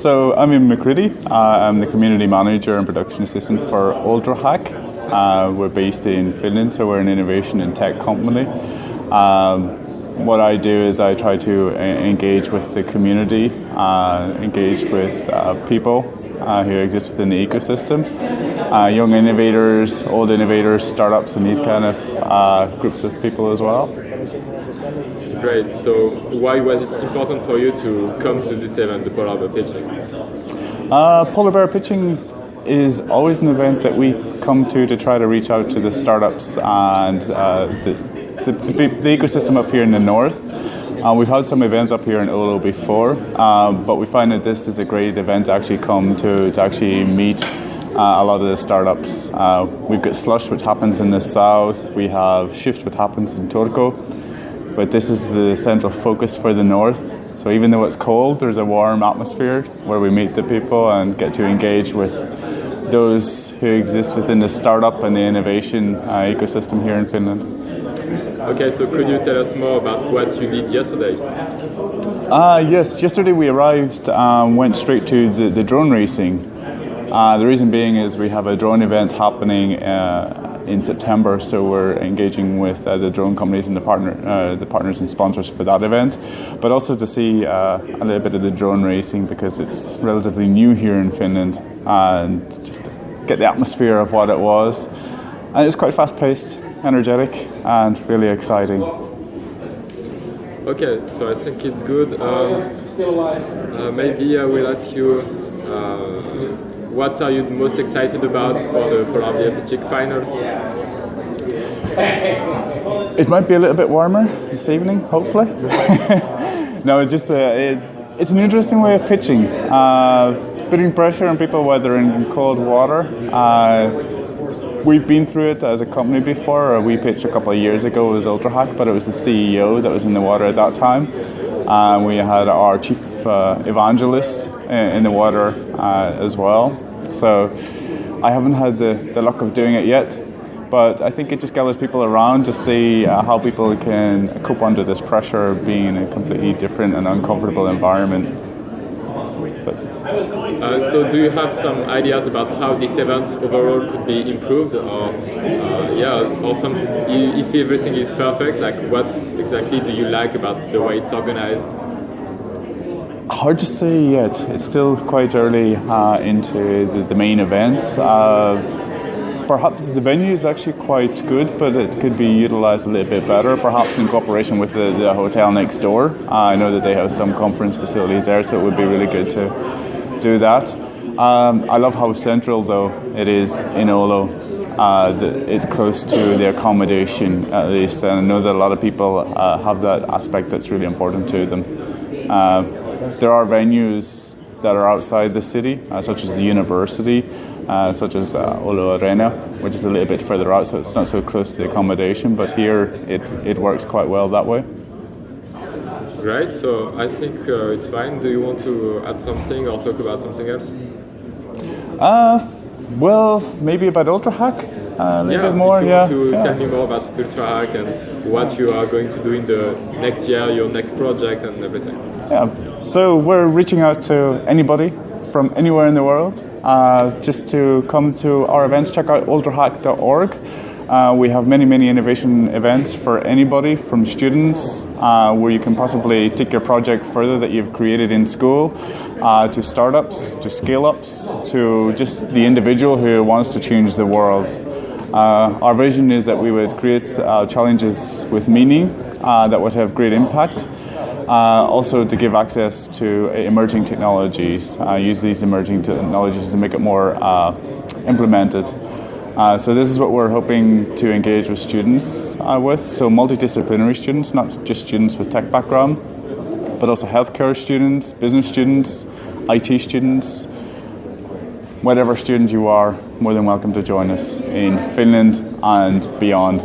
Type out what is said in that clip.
So I'm in McCready. I'm the community manager and production assistant for UltraHack. We're based in Finland, so we're an innovation and tech company. What I do is I try to engage with the community, engage with people who exist within the ecosystem, young innovators, old innovators, startups, and these kind of groups of people as well. Great. So why was it important for you to come to this event, the Polar Bear Pitching? Polar Bear Pitching is always an event that we come to try to reach out to the startups and the ecosystem up here in the north. We've had some events up here in Oulu before, but we find that this is a great event to actually come to actually meet a lot of the startups. We've got Slush, which happens in the south. We have Shift, which happens in Turku. But this is the central focus for the north. So even though it's cold, there's a warm atmosphere where we meet the people and get to engage with those who exist within the startup and the innovation ecosystem here in Finland. Okay, so could you tell us more about what you did yesterday? Yes, yesterday we arrived, went straight to the drone racing. The reason being is we have a drone event happening in September, so we're engaging with the drone companies and the partners and sponsors for that event, but also to see a little bit of the drone racing because it's relatively new here in Finland, and just to get the atmosphere of what it was. And it's quite fast-paced, energetic, and really exciting. Okay, so I think it's good. Maybe I will ask you, what are you most excited about for the Polar Bear Pitching finals? It might be a little bit warmer this evening, hopefully. No, it's an interesting way of pitching. Putting pressure on people while they're in cold water. We've been through it as a company before. We pitched a couple of years ago as UltraHack, but it was the CEO that was in the water at that time. We had our chief evangelist in the water as well. So I haven't had the luck of doing it yet, but I think it just gathers people around to see how people can cope under this pressure of being in a completely different and uncomfortable environment. So do you have some ideas about how this event overall could be improved, or if everything is perfect, like what exactly do you like about the way it's organized? Hard to say yet. It's still quite early into the main events. Perhaps the venue is actually quite good, but it could be utilized a little bit better, perhaps in cooperation with the hotel next door. I know that they have some conference facilities there, so it would be really good to do that. I love how central, though, it is in Oulu. It's close to the accommodation, at least, and I know that a lot of people have that aspect that's really important to them. There are venues that are outside the city, such as the university, such as Oulu Arena, which is a little bit further out, so it's not so close to the accommodation, but here it works quite well that way. Right, so I think it's fine. Do you want to add something or talk about something else? Well, maybe about UltraHack a little bit more. Tell me more about UltraHack and what you are going to do in the next year, your next project and everything. Yeah, so we're reaching out to anybody from anywhere in the world just to come to our events. Check out ultrahack.org. We have many innovation events for anybody, from students where you can possibly take your project further that you've created in school, to startups, to scale-ups, to just the individual who wants to change the world. Our vision is that we would create challenges with meaning that would have great impact. Also to give access to emerging technologies, use these emerging technologies to make it more implemented. So this is what we're hoping to engage with students with. So multidisciplinary students, not just students with tech background, but also healthcare students, business students, IT students. Whatever student you are, more than welcome to join us in Finland and beyond.